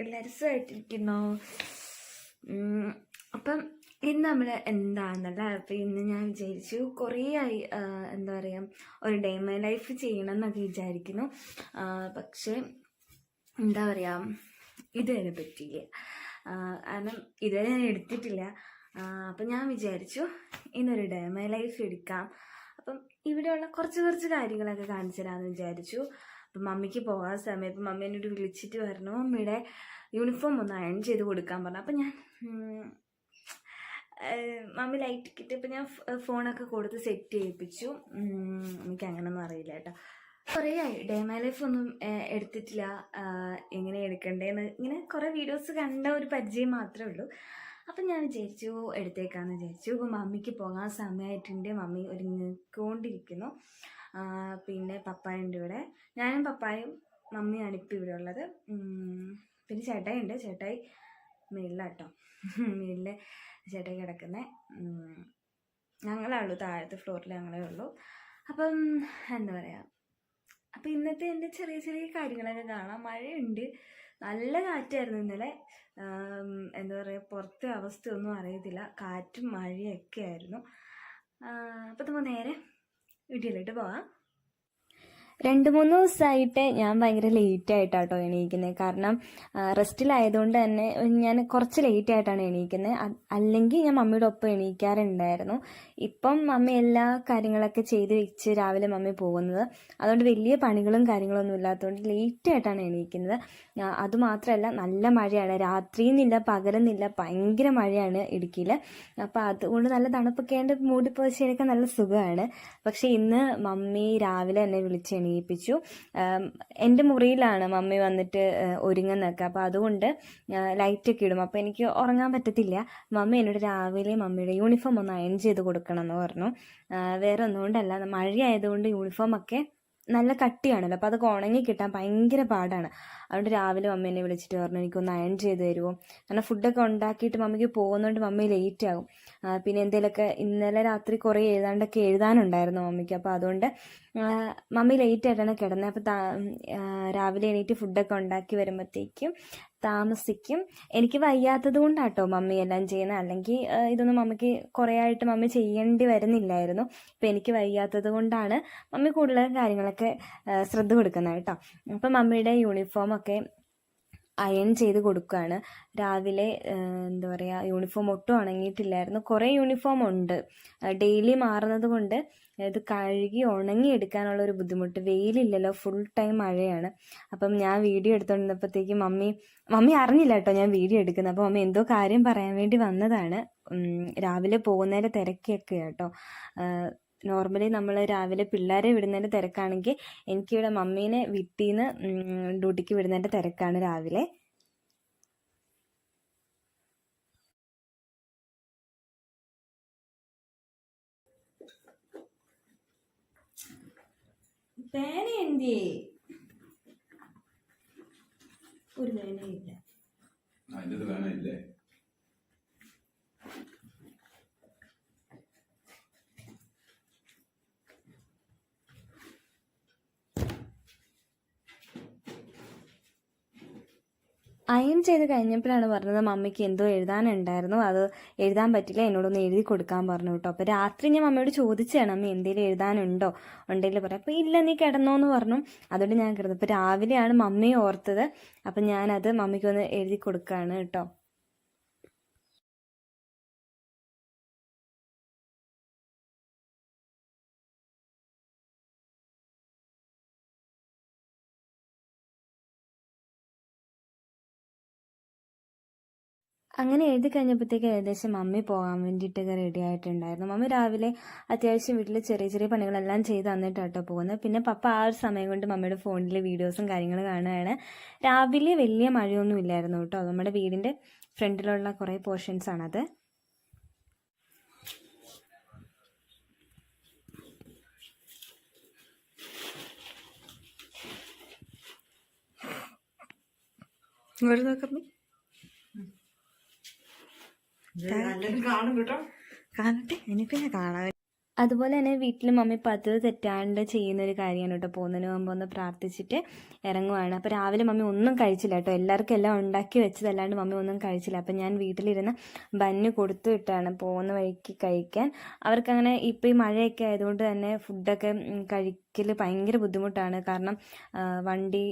എല്ലാവരും സുഖമായിട്ടിരിക്കുന്നു. അപ്പം ഇന്ന് നമ്മൾ എന്താണെന്നല്ല, അപ്പം ഇന്ന് ഞാൻ വിചാരിച്ചു കുറേ ആയി എന്താ പറയുക ഒരു ഡേ മൈ ലൈഫ് ചെയ്യണം എന്നൊക്കെ വിചാരിക്കുന്നു. പക്ഷേ എന്താ പറയുക ഇതുവരെ പറ്റിയില്ല. കാരണം ഇതുവരെ ഞാൻ എടുത്തിട്ടില്ല. അപ്പം ഞാൻ വിചാരിച്ചു ഇന്നൊരു ഡേ മൈ ലൈഫ് എടുക്കാം. അപ്പം ഇവിടെയുള്ള കുറച്ച് കാര്യങ്ങളൊക്കെ കാണിച്ചു തരാമെന്ന് വിചാരിച്ചു. അപ്പം മമ്മിക്ക് പോകാൻ സമയം ഇപ്പം മമ്മി എന്നോട് വിളിച്ചിട്ട് പറഞ്ഞു മമ്മിയുടെ യൂണിഫോം ഒന്ന് അയൺ ചെയ്ത് കൊടുക്കാൻ പറഞ്ഞു. അപ്പം ഞാൻ മമ്മി ലൈറ്റ് കിട്ടി. ഇപ്പം ഞാൻ ഫോണൊക്കെ കൊടുത്ത് സെറ്റ് ചെയ്യിപ്പിച്ചു. എനിക്ക് അങ്ങനെയൊന്നും അറിയില്ല കേട്ടോ. കുറേ ആയി ഡേ മൈ ലൈഫ് ഒന്നും എടുത്തിട്ടില്ല. എങ്ങനെ എടുക്കണ്ടേന്ന് ഇങ്ങനെ കുറേ വീഡിയോസ് കണ്ട ഒരു പരിചയം മാത്രമേ ഉള്ളൂ. അപ്പം ഞാൻ വിചാരിച്ചു എടുത്തേക്കാന്ന് വിചാരിച്ചു. ഇപ്പം മമ്മിക്ക് പോകാൻ സമയമായിട്ടുണ്ട്. മമ്മി ഒരുങ്ങിക്കൊണ്ടിരിക്കുന്നു. പിന്നെ പപ്പായുണ്ട് ഇവിടെ. ഞാനും പപ്പായും മമ്മിയാണ് ഇപ്പം ഇവിടെ ഉള്ളത്. പിന്നെ ചേട്ടായി ഉണ്ട്. ചേട്ടായി മേളിലാട്ടോ, മേളിൽ ചേട്ടായി കിടക്കുന്നത്. ഞങ്ങളേ ഉള്ളൂ, താഴത്തെ ഫ്ലോറിൽ ഞങ്ങളേ ഉള്ളൂ. അപ്പം എന്താ പറയുക, അപ്പം ഇന്നത്തെ എൻ്റെ ചെറിയ കാര്യങ്ങളൊക്കെ കാണാം. മഴയുണ്ട്, നല്ല കാറ്റായിരുന്നു ഇന്നലെ. എന്താ പറയുക, പുറത്തെ അവസ്ഥയൊന്നും അറിയത്തില്ല, കാറ്റും മഴയൊക്കെ ആയിരുന്നു. അപ്പം നമ്മൾ നേരെ വീട്ടിലോട്ട് പോവാം. 2-3 ദിവസമായിട്ട് ഞാൻ ഭയങ്കര ലേറ്റായിട്ടാട്ടോ എണീക്കുന്നത്. കാരണം റെസ്റ്റിലായതുകൊണ്ട് തന്നെ ഞാൻ കുറച്ച് ലേറ്റായിട്ടാണ് എണീക്കുന്നത്. അല്ലെങ്കിൽ ഞാൻ മമ്മിയുടെ ഒപ്പം എണീക്കാറുണ്ടായിരുന്നു. ഇപ്പം മമ്മി എല്ലാ കാര്യങ്ങളൊക്കെ ചെയ്ത് വെച്ച് രാവിലെ മമ്മി പോകുന്നത്. അതുകൊണ്ട് വലിയ പണികളും കാര്യങ്ങളൊന്നും ഇല്ലാത്തതുകൊണ്ട് ലേറ്റായിട്ടാണ് എണീക്കുന്നത്. അതുമാത്രമല്ല നല്ല മഴയാണ്, രാത്രിയെന്നില്ല പകലെന്നില്ല, ഭയങ്കര മഴയാണ് ഇടുക്കിയിൽ. അപ്പോൾ അതുകൊണ്ട് നല്ല തണുപ്പൊക്കെ ആയിട്ട് മൂടിപ്പോച്ചെടുക്കാൻ നല്ല സുഖമാണ്. പക്ഷേ ഇന്ന് മമ്മി രാവിലെ എന്നെ വിളിച്ച് എണീപ്പിച്ചു. എൻ്റെ മുറിയിലാണ് മമ്മി വന്നിട്ട് ഒരുങ്ങുന്നൊക്കെ. അപ്പോൾ അതുകൊണ്ട് ലൈറ്റൊക്കെ ഇടും, അപ്പോൾ എനിക്ക് ഉറങ്ങാൻ പറ്റത്തില്ല. മമ്മി എന്നോട് രാവിലെ മമ്മിയുടെ യൂണിഫോം ഒന്ന് അയൺ ചെയ്ത് കൊടുക്കണം എന്ന് പറഞ്ഞു. വേറെ ഒന്നുകൊണ്ടല്ല, മഴയായതുകൊണ്ട് യൂണിഫോമൊക്കെ നല്ല കട്ടിയാണല്ലോ, അപ്പോൾ അതൊക്കെ ഉണങ്ങി കിട്ടാൻ ഭയങ്കര പാടാണ്. അതുകൊണ്ട് രാവിലെ മമ്മി എന്നെ വിളിച്ചിട്ട് പറഞ്ഞു എനിക്കൊന്ന് അയൺ ചെയ്ത് തരുമോ. കാരണം ഫുഡൊക്കെ ഉണ്ടാക്കിയിട്ട് മമ്മിക്ക് പോകുന്നതുകൊണ്ട് മമ്മി ലേറ്റ് ആകും. പിന്നെ എന്തെങ്കിലുമൊക്കെ ഇന്നലെ രാത്രി കുറേ എഴുതാനുണ്ടായിരുന്നു മമ്മിക്ക്. അപ്പോൾ അതുകൊണ്ട് മമ്മി ലേറ്റ് ആയിട്ടാണ് കിടന്നത്. അപ്പോൾ രാവിലെ എണീറ്റ് ഫുഡൊക്കെ ഉണ്ടാക്കി വരുമ്പോഴത്തേക്കും താമസിക്കും. എനിക്ക് വയ്യാത്തത് കൊണ്ടാട്ടോ മമ്മി എല്ലാം ചെയ്യുന്നത്. അല്ലെങ്കിൽ ഇതൊന്നും മമ്മിക്ക് കുറേ ആയിട്ട് മമ്മി ചെയ്യേണ്ടി വരുന്നില്ലായിരുന്നു. ഇപ്പം എനിക്ക് വയ്യാത്തത് കൊണ്ടാണ് മമ്മി കൂടുതൽ കാര്യങ്ങളൊക്കെ ശ്രദ്ധ കൊടുക്കുന്നത് കേട്ടോ. അപ്പം മമ്മിയുടെ യൂണിഫോമൊക്കെ അയൺ ചെയ്ത് കൊടുക്കുകയാണ്. രാവിലെ എന്താ പറയുക, യൂണിഫോം ഒട്ടും ഉണങ്ങിയിട്ടില്ലായിരുന്നു. കുറേ യൂണിഫോം ഉണ്ട്, ഡെയിലി മാറുന്നത് കൊണ്ട് ഇത് കഴുകി ഉണങ്ങി എടുക്കാനുള്ളൊരു ബുദ്ധിമുട്ട്. വെയിലില്ലല്ലോ, ഫുൾ ടൈം മഴയാണ്. അപ്പം ഞാൻ വീഡിയോ എടുത്തുകൊണ്ടിരുന്നപ്പോഴത്തേക്കും മമ്മി അറിഞ്ഞില്ല കേട്ടോ ഞാൻ വീഡിയോ എടുക്കുന്നത്. അപ്പോൾ മമ്മി എന്തോ കാര്യം പറയാൻ വേണ്ടി വന്നതാണ്. രാവിലെ പോകുന്നതിൻ്റെ തിരക്കൊക്കെ കേട്ടോ. നോർമലി നമ്മൾ രാവിലെ പിള്ളേരെ വിടുന്നതിൻ്റെ തിരക്കാണെങ്കിൽ എനിക്കിവിടെ മമ്മീനെ വീട്ടിൽ നിന്ന് ഡ്യൂട്ടിക്ക് വിടുന്നതിൻ്റെ തിരക്കാണ് രാവിലെ. പേന എന്തിയേ? ഒരു പേനയില്ല. അയൺ ചെയ്ത് കഴിഞ്ഞപ്പോഴാണ് പറഞ്ഞത് മമ്മിക്ക് എന്തോ എഴുതാനുണ്ടായിരുന്നു, അത് എഴുതാൻ പറ്റില്ല, എന്നോടൊന്ന് എഴുതി കൊടുക്കാൻ പറഞ്ഞു കേട്ടോ. അപ്പോൾ രാത്രി ഞാൻ മമ്മിയോട് ചോദിച്ചാണ് അമ്മ എന്തെങ്കിലും എഴുതാനുണ്ടോ, ഉണ്ടെങ്കിൽ പറയാം. അപ്പോൾ ഇല്ല നീ കിടന്നോന്ന് പറഞ്ഞു. അതുകൊണ്ട് ഞാൻ കിടന്നു. അപ്പോൾ രാവിലെയാണ് മമ്മി ഓർത്തത്. അപ്പം ഞാനത് മമ്മിക്കൊന്ന് എഴുതി കൊടുക്കുകയാണ് കേട്ടോ. അങ്ങനെ എഴുതി കഴിഞ്ഞപ്പോഴത്തേക്ക് ഏകദേശം മമ്മി പോകാൻ വേണ്ടിയിട്ടൊക്കെ റെഡി ആയിട്ടുണ്ടായിരുന്നു. മമ്മി രാവിലെ അത്യാവശ്യം വീട്ടിൽ ചെറിയ പണികളെല്ലാം ചെയ്ത് തന്നിട്ടാട്ടോ പോകുന്നത്. പിന്നെ പപ്പ ആ ഒരു സമയം കൊണ്ട് മമ്മിയുടെ ഫോണിൽ വീഡിയോസും കാര്യങ്ങളും കാണുകയാണ്. രാവിലെ വലിയ മഴയൊന്നും ഇല്ലായിരുന്നു കേട്ടോ. നമ്മുടെ വീടിൻ്റെ ഫ്രണ്ടിലുള്ള കുറേ പോർഷൻസ് ആണത്. കാണട്ടെ, ഇനിയിപ്പോ ഞാൻ കാണാൻ. അതുപോലെ തന്നെ വീട്ടിൽ മമ്മി പതിവ് തെറ്റാണ്ട് ചെയ്യുന്നൊരു കാര്യമാണ് കേട്ടോ. പോകുന്നതിന് മുമ്പ് ഒന്ന് പ്രാർത്ഥിച്ചിട്ട് ഇറങ്ങുവാണ്. അപ്പോൾ രാവിലെ മമ്മി ഒന്നും കഴിച്ചില്ല കേട്ടോ. എല്ലാവർക്കും എല്ലാം ഉണ്ടാക്കി വെച്ചതല്ലാണ്ട് മമ്മി ഒന്നും കഴിച്ചില്ല. അപ്പം ഞാൻ വീട്ടിലിരുന്ന് ബന്ന് കൊടുത്തു വിട്ടാണ് പോകുന്ന വഴിക്ക് കഴിക്കാൻ. അവർക്കങ്ങനെ ഇപ്പോൾ ഈ മഴയൊക്കെ ആയതുകൊണ്ട് തന്നെ ഫുഡൊക്കെ കഴിക്കൽ ഭയങ്കര ബുദ്ധിമുട്ടാണ്. കാരണം വണ്ടി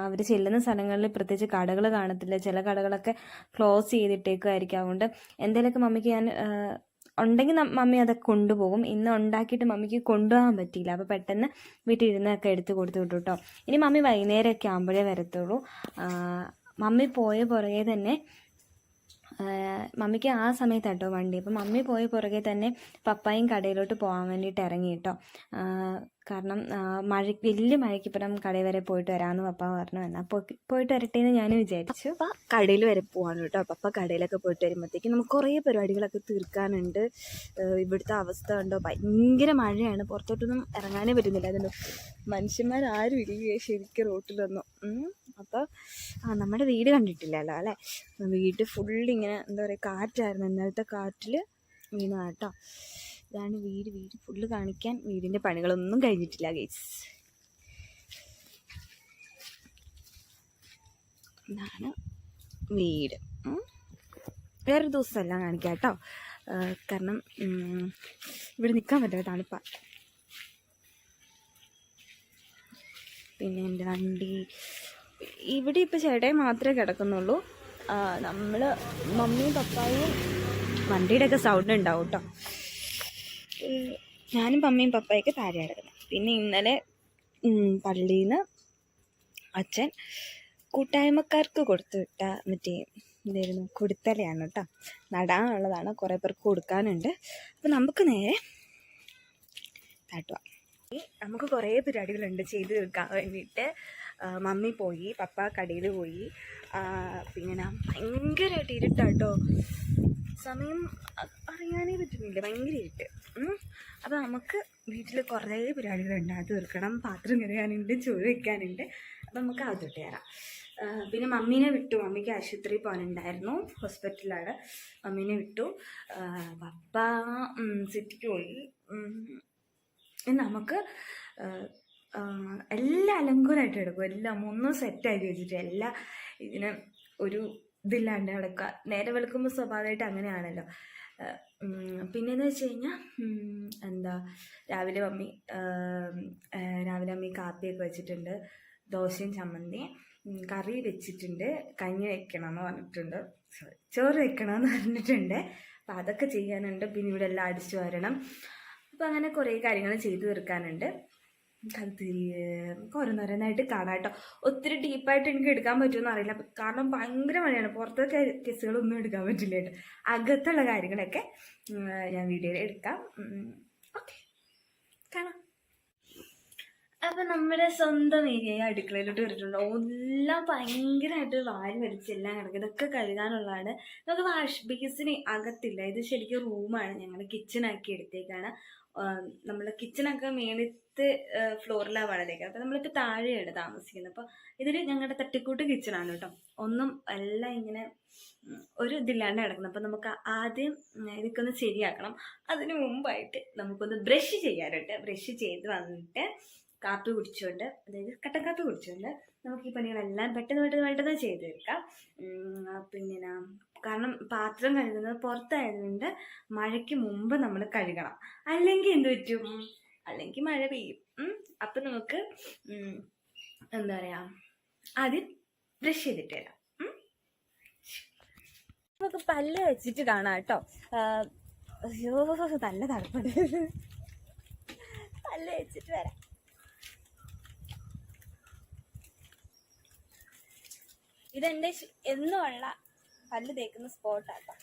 അവർ ചെല്ലുന്ന സ്ഥലങ്ങളിൽ പ്രത്യേകിച്ച് കടകൾ കാണത്തില്ല. ചില കടകളൊക്കെ ക്ലോസ് ചെയ്തിട്ടേക്കുമായിരിക്കും. അതുകൊണ്ട് എന്തെങ്കിലുമൊക്കെ മമ്മിക്ക് ഞാൻ ഉണ്ടെങ്കിൽ മമ്മി അതൊക്കെ കൊണ്ടുപോകും. ഇന്ന് ഉണ്ടാക്കിയിട്ട് മമ്മിക്ക് കൊണ്ടുപോകാൻ പറ്റിയില്ല. അപ്പോൾ പെട്ടെന്ന് വീട്ടിൽ ഇരുന്നൊക്കെ എടുത്ത് കൊടുത്തു വിട്ടു കേട്ടോ. ഇനി മമ്മി വൈകുന്നേരമൊക്കെ ആകുമ്പോഴേ വരത്തുള്ളൂ. മമ്മി പോയ പുറകെ തന്നെ മമ്മിക്ക് ആ സമയത്താട്ടോ വണ്ടി. അപ്പം മമ്മി പോയ പുറകെ തന്നെ പപ്പായും കടയിലോട്ട് പോകാൻ വേണ്ടിയിട്ട് ഇറങ്ങി കേട്ടോ. കാരണം വലിയ മഴയ്ക്കിപ്പുറം കടയിൽ വരെ പോയിട്ട് വരാമെന്ന് പപ്പ പറഞ്ഞു. എന്നാൽ പോയിട്ട് വരട്ടെ എന്ന് ഞാൻ വിചാരിച്ചു. പപ്പ കടയിൽ വരെ പോവാണ് കേട്ടോ. പപ്പ കടയിലൊക്കെ പോയിട്ട് വരുമ്പോഴത്തേക്കും നമുക്ക് കുറേ പരിപാടികളൊക്കെ തീർക്കാനുണ്ട്. ഇവിടുത്തെ അവസ്ഥ കണ്ടോ, ഭയങ്കര മഴയാണ്. പുറത്തോട്ടൊന്നും ഇറങ്ങാനേ പറ്റുന്നില്ല. അതുകൊണ്ട് മനുഷ്യന്മാരാരും ഇല്ലേ ശരിക്കും റോട്ടിലൊന്നും. അപ്പോൾ നമ്മുടെ വീട് കണ്ടിട്ടില്ലല്ലോ അല്ലേ. വീട് ഫുള്ളിങ്ങനെ എന്താ പറയുക, കാറ്റായിരുന്നു. ഇന്നലത്തെ കാറ്റിൽ വീണതാണ് കേട്ടോ. ഇതാണ് വീട് ഫുള്ള് കാണിക്കാൻ. വീടിൻ്റെ പണികളൊന്നും കഴിഞ്ഞിട്ടില്ല ഗൈസ്. ഇതാണ് വീട്. വേറൊരു ദിവസമെല്ലാം കാണിക്കാം കേട്ടോ. കാരണം ഇവിടെ നിൽക്കാൻ പറ്റില്ല, തണുപ്പാണ്. പിന്നെ എൻ്റെ വണ്ടി ഇവിടെ ഇപ്പോൾ ചേട്ടൻ മാത്രമേ കിടക്കുന്നുള്ളൂ. നമ്മൾ മമ്മിയും പപ്പായും വണ്ടിയുടെയൊക്കെ സൗണ്ട് ഉണ്ടാവും കേട്ടോ. ഞാനും മമ്മിയും പപ്പായൊക്കെ താഴെ കിടക്കുന്നത്. പിന്നെ ഇന്നലെ പള്ളിയിൽ നിന്ന് അച്ഛൻ കൂട്ടായ്മക്കാർക്ക് കൊടുത്തു വിട്ട മറ്റേ എന്തായിരുന്നു കൊടുത്തലയാണ് കേട്ടോ. നടാനുള്ളതാണ്, കുറേ പേർക്ക് കൊടുക്കാനുണ്ട്. അപ്പോൾ നമുക്ക് നേരെ താട്ടുക. നമുക്ക് കുറേ പരിപാടികളുണ്ട് ചെയ്ത് തീർക്കാൻ വേണ്ടിയിട്ട്. മമ്മി പോയി, പപ്പ കടയിൽ പോയി. പിന്നെ ഭയങ്കരമായിട്ട് ഇരുട്ടാട്ടോ. സമയം അറിയാനേ പറ്റുന്നില്ല, ഭയങ്കര ഇരുട്ട്. അപ്പോൾ നമുക്ക് വീട്ടിൽ കുറേ പരിപാടികളുണ്ട്, അത് തീർക്കണം. പാത്രം കഴുകാനുണ്ട്, ചോറ് വയ്ക്കാനുണ്ട്. അപ്പോൾ നമുക്ക് അകത്തോട്ട് കയറാം. പിന്നെ മമ്മീനെ വിട്ടു. മമ്മിക്ക് ആശുപത്രിയിൽ പോകാനുണ്ടായിരുന്നു, ഹോസ്പിറ്റലിലാണ്. മമ്മീനെ വിട്ടു. പപ്പ സിറ്റിക്ക് പോയി. നമുക്ക് എല്ലാം അലങ്കൂരമായിട്ട് എടുക്കും. എല്ലാം ഒന്നും സെറ്റാക്കി വെച്ചിട്ട് എല്ലാം ഇതിന് ഒരു ഇതില്ലാണ്ട് കിടക്കുക. നേരെ വെളുക്കുമ്പോൾ സ്വാഭാവികമായിട്ട് അങ്ങനെയാണല്ലോ. പിന്നെയെന്ന് വെച്ച് കഴിഞ്ഞാൽ രാവിലെ മമ്മി കാപ്പിയൊക്കെ വെച്ചിട്ടുണ്ട്. ദോശയും ചമ്മന്തിയും കറി വെച്ചിട്ടുണ്ട്. കഞ്ഞി വെക്കണമെന്ന് പറഞ്ഞിട്ടുണ്ട്, ചോറ് വെക്കണമെന്ന് പറഞ്ഞിട്ടുണ്ട്. അപ്പം അതൊക്കെ ചെയ്യാനുണ്ട്. പിന്നെ ഇവിടെ എല്ലാം അടിച്ചു വരണം. അപ്പോൾ അങ്ങനെ കുറേ കാര്യങ്ങൾ ചെയ്തു തീർക്കാനുണ്ട്. അത് ഓരോന്നോരോന്നായിട്ട് കാണാം കേട്ടോ. ഒത്തിരി ഡീപ്പായിട്ട് എനിക്ക് എടുക്കാൻ പറ്റുമെന്ന് അറിയില്ല, കാരണം ഭയങ്കര മഴയാണ്. പുറത്തൊക്കെ കേസുകളൊന്നും എടുക്കാൻ പറ്റില്ല കേട്ടോ. അകത്തുള്ള കാര്യങ്ങളൊക്കെ ഞാൻ വീഡിയോയിൽ എടുക്കാം. ഓക്കെ, കാണാം. അപ്പം നമ്മുടെ സ്വന്തം ഏരിയ അടുക്കളയിലോട്ട് വരിട്ടുണ്ട്. എല്ലാം ഭയങ്കരമായിട്ട് വാരി വലിച്ച് എല്ലാം കിടക്കും. ഇതൊക്കെ കഴുകാനുള്ളതാണ്. നമുക്ക് വാഷ് ബേസിന് അകത്തില്ല, ഇത് ശരിക്കും റൂമാണ്. ഞങ്ങൾ കിച്ചണാക്കി എടുത്തേക്കാണ്. നമ്മൾ കിച്ചണൊക്കെ മേളത്തെ ഫ്ലോറിലാണ് പണിതേക്കുന്നത്. അപ്പോൾ നമ്മളിപ്പോൾ താഴെയാണ് താമസിക്കുന്നത്. അപ്പോൾ ഇതിൽ ഞങ്ങളുടെ തട്ടിക്കൂട്ട് കിച്ചണാണ് കേട്ടോ. ഒന്നും എല്ലാം ഇങ്ങനെ ഒരു ഇതില്ലാണ്ട് കിടക്കുന്നത്. അപ്പോൾ നമുക്ക് ആദ്യം ഇതൊക്കെ ഒന്ന് ശരിയാക്കണം. അതിന് മുമ്പായിട്ട് നമുക്കൊന്ന് ബ്രഷ് ചെയ്യാറുണ്ട്. ബ്രഷ് ചെയ്ത് വന്നിട്ട് കാപ്പി കുടിച്ചുകൊണ്ട്, അതായത് കട്ടൻ കാപ്പി കുടിച്ചുകൊണ്ട് നമുക്ക് ഈ പണികളെല്ലാം പെട്ടെന്ന് ചെയ്ത് തീർക്കാം. പിന്നെ കാരണം പാത്രം കഴുകുന്നത് പുറത്തായതുകൊണ്ട് മഴയ്ക്ക് മുമ്പ് നമ്മൾ കഴുകണം. അല്ലെങ്കിൽ എന്ത് പറ്റും, അല്ലെങ്കിൽ മഴ പെയ്യും. അപ്പം നമുക്ക് എന്താ പറയുക, ആദ്യം ബ്രഷ് ചെയ്തിട്ട് വരാം. നമുക്ക് പല്ല് വെച്ചിട്ട് കാണാം കേട്ടോ. അയ്യോ നല്ല തണുപ്പുണ്ട്. പല്ല് വെച്ചിട്ട് വരാം. ഇതെൻ്റെ എന്നുമുള്ള പല്ല് തേക്കുന്ന സ്പോട്ടാട്ടോ.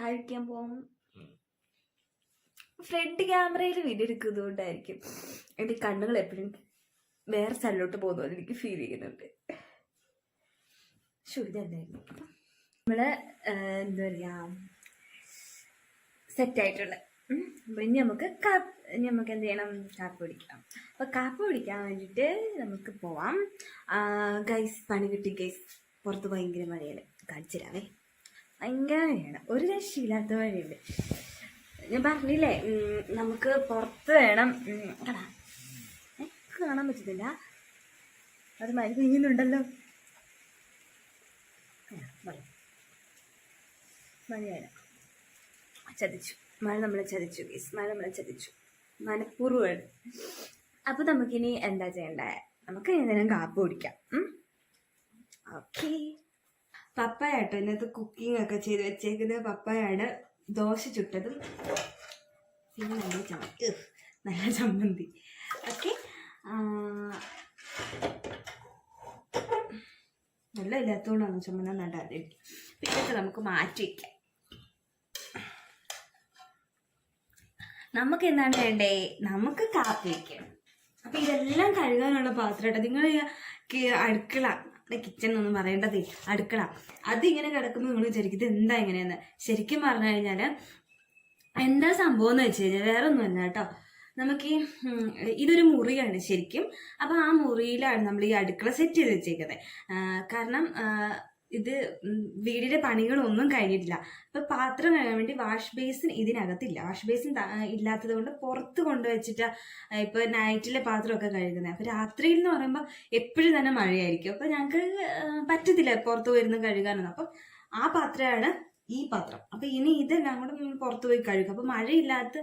ചായ കുടിക്കാൻ പോകാം. ഫ്രണ്ട് ക്യാമറയിൽ വീഡിയോ എടുക്കുന്നതുകൊണ്ടായിരിക്കും എൻ്റെ കണ്ണുകൾ എപ്പോഴും വേറെ സ്ഥലത്തോട്ട് പോകുന്നത് എനിക്ക് ഫീൽ ചെയ്യുന്നുണ്ട്. ഇതല്ലായിരുന്നു അപ്പം നമ്മള് എന്താ പറയുക സെറ്റായിട്ടുള്ള. അപ്പം ഇനി നമുക്ക് എന്ത് ചെയ്യണം, കാപ്പി പിടിക്കണം. അപ്പോൾ കാപ്പി പിടിക്കാൻ വേണ്ടിയിട്ട് നമുക്ക് പോവാം. ഗൈസ് പണി കിട്ടി ഗൈസ്, പുറത്ത് ഭയങ്കര മഴയാണ്. കാണിച്ചു തരാവേ, ഭയങ്കര മഴയാണ്, ഒരു രക്ഷയില്ലാത്ത മഴയുണ്ട്. ഞാൻ പറഞ്ഞില്ലേ നമുക്ക് പുറത്ത് വേണം. കാണാൻ പറ്റുന്നില്ല, അത് മഴ പെയ്യുന്നുണ്ടല്ലോ. മഴയാണ്, ചതിച്ചു മഴ, നമ്മളെ ചതിച്ചു ഗൈസ്, മഴ നമ്മളെ ചതിച്ചു മനഃപൂർവ്വമാണ്. അപ്പോൾ നമുക്കിനി എന്താ ചെയ്യണ്ടേ, നമുക്ക് ഏതെങ്കിലും കാപ്പി കുടിക്കാം. ഓക്കെ. പപ്പായ കേട്ടോ ഇന്നത്തെ കുക്കിംഗ് ഒക്കെ ചെയ്ത് വെച്ചേക്കുന്നത്. പപ്പായാണ് ദോശ ചുട്ടതും പിന്നെ നല്ല ചമ്മന്തി. ഓക്കെ, വെള്ളം ഇല്ലാത്തതുകൊണ്ടാണ് ചമ്മന്തി നടാതിരിക്കും. പിന്നെ നമുക്ക് മാറ്റി വയ്ക്കാം. നമുക്ക് എന്താണ് വേണ്ടേ, നമുക്ക് കാപ്പി വയ്ക്കണം. അപ്പം ഇതെല്ലാം കഴുകാനുള്ള പാത്രം കേട്ടോ. നിങ്ങൾ അടുക്കള, കിച്ചൺ എന്നൊന്നും പറയേണ്ടതേ, അടുക്കള അതിങ്ങനെ കിടക്കുമ്പോൾ നിങ്ങൾ വിചാരിക്കും ഇത് എന്താ ഇങ്ങനെയെന്ന്. ശരിക്കും പറഞ്ഞു കഴിഞ്ഞാൽ എന്താ സംഭവം എന്ന് വെച്ച് കഴിഞ്ഞാൽ വേറെ ഒന്നുമല്ല കേട്ടോ. നമുക്ക് ഇതൊരു മുറിയാണ് ശരിക്കും. അപ്പം ആ മുറിയിലാണ് നമ്മൾ ഈ അടുക്കള സെറ്റ് ചെയ്ത് വെച്ചേക്കുന്നത്. കാരണം ഇത് വീടിൻ്റെ പണികളൊന്നും കഴിഞ്ഞിട്ടില്ല. അപ്പം പാത്രം കഴുകാൻ വേണ്ടി വാഷ് ബേസിൻ ഇതിനകത്തില്ല. വാഷ് ബേസിൻ ഇല്ലാത്തത് കൊണ്ട് പുറത്ത് കൊണ്ടുവച്ചിട്ട് ഇപ്പോൾ നൈറ്റിലെ പാത്രമൊക്കെ കഴുകുന്നത്. അപ്പോൾ രാത്രിയിൽ എന്ന് പറയുമ്പോൾ എപ്പോഴും തന്നെ മഴയായിരിക്കും. അപ്പോൾ ഞങ്ങൾക്ക് പറ്റത്തില്ല പുറത്ത് പോയിരുന്ന് കഴുകാനൊന്നും. അപ്പം ആ പാത്രമാണ് ഈ പാത്രം. അപ്പം ഇനി ഇതെല്ലാം കൂടെ നമ്മൾ പുറത്ത് പോയി കഴുകും. അപ്പം മഴയില്ലാത്ത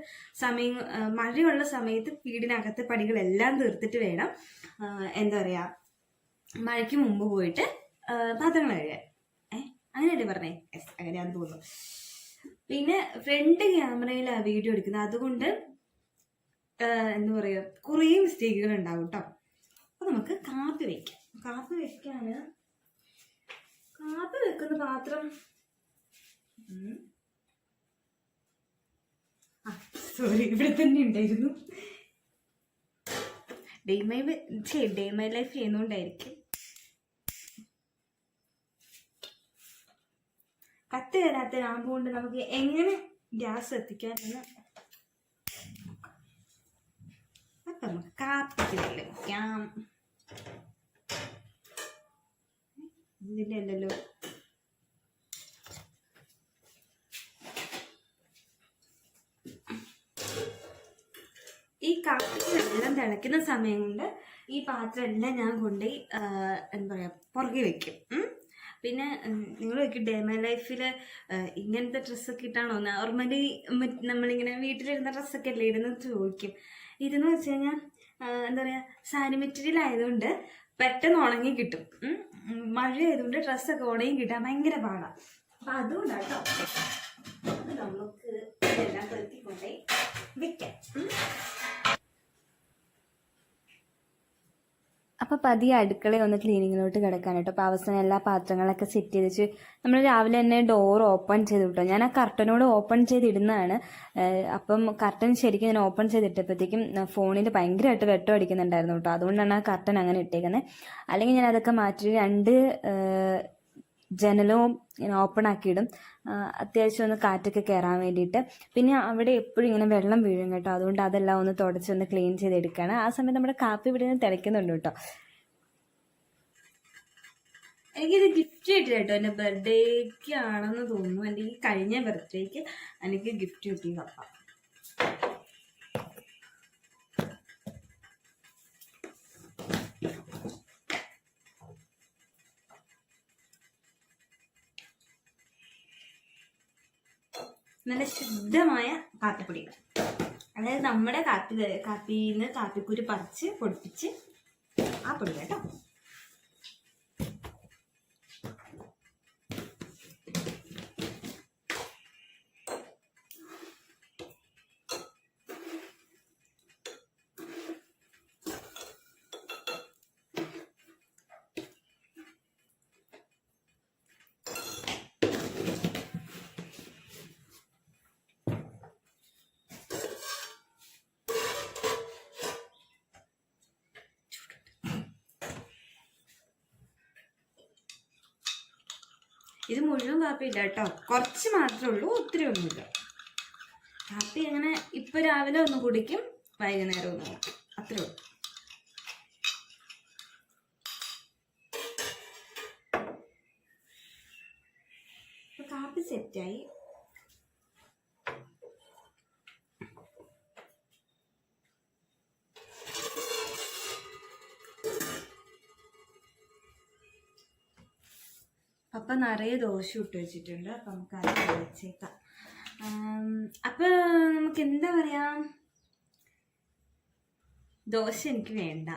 സമയം, മഴയുള്ള സമയത്ത് വീടിനകത്തെ പണികളെല്ലാം തീർത്തിട്ട് വേണം എന്താ പറയുക മഴയ്ക്ക് മുമ്പ് പോയിട്ട് പാത്രങ്ങൾ കഴുകാൻ. അങ്ങനെയല്ലേ പറഞ്ഞേ? യെസ്, അങ്ങനെയാണെന്ന് തോന്നുന്നു. പിന്നെ ഫ്രണ്ട് ക്യാമറയിലാണ് വീഡിയോ എടുക്കുന്നത്, അതുകൊണ്ട് എന്താ പറയുക കുറേ മിസ്റ്റേക്കുകൾ ഉണ്ടാവും കേട്ടോ. അപ്പം നമുക്ക് കാപ്പി വയ്ക്കാം. കാപ്പി വെക്കുന്ന പാത്രം സോറി ഇവിടെ തന്നെ ഉണ്ടായിരുന്നു. ഡേ മൈ ലൈഫ് ചെയ്യുന്നോണ്ടായിരിക്കും. കത്ത് തരാത്ത ലാമ്പ് കൊണ്ട് നമുക്ക് എങ്ങനെ ഗ്യാസ് എത്തിക്കാമെന്ന് അപ്പം നമുക്ക് കാപ്പിക്ക് വെക്കാം. ഇതിൻ്റെ അല്ലല്ലോ, ഈ കാപ്പിക്ക് വെള്ളം തിളയ്ക്കുന്ന സമയം കൊണ്ട് ഈ പാത്രം എല്ലാം ഞാൻ കൊണ്ടുപോയി എന്താ പറയുക പുറകെ വെക്കും. പിന്നെ നിങ്ങൾ നോക്കി ഡേ മൈ ലൈഫിൽ ഇങ്ങനത്തെ ഡ്രസ്സൊക്കെ ഇട്ടാണോ നോർമലി നമ്മളിങ്ങനെ വീട്ടിലിരുന്ന ഡ്രസ്സൊക്കെ അല്ലേ ഇടുന്നത് ചോദിക്കും. ഇതെന്ന് വെച്ച് കഴിഞ്ഞാൽ എന്താ പറയുക സാരി മെറ്റീരിയൽ ആയതുകൊണ്ട് പെട്ടെന്ന് ഉണങ്ങി കിട്ടും. മഴ ആയതുകൊണ്ട് ഡ്രസ്സൊക്കെ ഉണങ്ങി കിട്ടാൻ ഭയങ്കര പാടാണ്. അപ്പം അതുകൊണ്ടാട്ടോ നമുക്ക് ഇതെല്ലാം പെറുക്കിക്കൊണ്ടേ വെക്കാം. അപ്പോൾ പതിയെ അടുക്കള ഒന്ന് ക്ലീനിങ്ങിലോട്ട് കിടക്കാൻ കേട്ടോ. അപ്പോൾ അവസാനം എല്ലാ പാത്രങ്ങളൊക്കെ സെറ്റ് ചെയ്ത് വെച്ച് നമ്മൾ രാവിലെ തന്നെ ഡോർ ഓപ്പൺ ചെയ്ത് വിട്ടോ. ഞാൻ ആ കർട്ടനോട് ഓപ്പൺ ചെയ്തിടുന്നതാണ്. അപ്പം കർട്ടൻ ശരിക്കും ഞാൻ ഓപ്പൺ ചെയ്തിട്ടപ്പോഴത്തേക്കും ഫോണിൽ ഭയങ്കരമായിട്ട് വെട്ടം അടിക്കുന്നുണ്ടായിരുന്നു കേട്ടോ. അതുകൊണ്ടാണ് ആ കർട്ടൻ അങ്ങനെ ഇട്ടേക്കുന്നത്. അല്ലെങ്കിൽ ഞാൻ അതൊക്കെ മാറ്റി 2 ജനലും ഇങ്ങനെ ഓപ്പൺ ആക്കിയിടും, അത്യാവശ്യം ഒന്ന് കാറ്റൊക്കെ കയറാൻ വേണ്ടിയിട്ട്. പിന്നെ അവിടെ എപ്പോഴും ഇങ്ങനെ വെള്ളം വീഴും കേട്ടോ. അതുകൊണ്ട് അതെല്ലാം ഒന്ന് തുടച്ചൊന്ന് ക്ലീൻ ചെയ്തെടുക്കുകയാണ്. ആ സമയത്ത് നമ്മുടെ കാപ്പി ഇവിടെ നിന്ന് തിളയ്ക്കുന്നുണ്ട് കേട്ടോ. എനിക്കിത് ഗിഫ്റ്റ് കിട്ടില്ല കേട്ടോ. എൻ്റെ ബർത്ത്ഡേക്ക് ആണെന്ന് തോന്നുന്നു. എൻ്റെ ഈ കഴിഞ്ഞ ബർത്ത്ഡേക്ക് എനിക്ക് ഗിഫ്റ്റ് കിട്ടി കപ്പ. നല്ല ശുദ്ധമായ കാപ്പിപ്പൊടി, അതായത് നമ്മുടെ കാപ്പിയിൽ നിന്ന് കാപ്പിക്കുരു പറിച്ച് പൊടിപ്പിച്ച് ആ പൊടി കേട്ടോ. ഇത് മുഴുവൻ കാപ്പി ഇല്ല കേട്ടോ, കുറച്ച് മാത്രമേ ഉള്ളൂ, ഒത്തിരി ഒന്നുമില്ല. കാപ്പി അങ്ങനെ ഇപ്പം രാവിലെ ഒന്ന് കുടിക്കും, വൈകുന്നേരം ഒന്ന് കുടിക്കും, അത്രേ ഉള്ളൂ. കാപ്പി സെറ്റായി. പപ്പ നിറയെ ദോശ ഇട്ട് വെച്ചിട്ടുണ്ട്, അപ്പം നമുക്ക് അത് വെച്ചേക്കാം. അപ്പം നമുക്ക് എന്താ പറയാ, ദോശ എനിക്ക് വേണ്ട.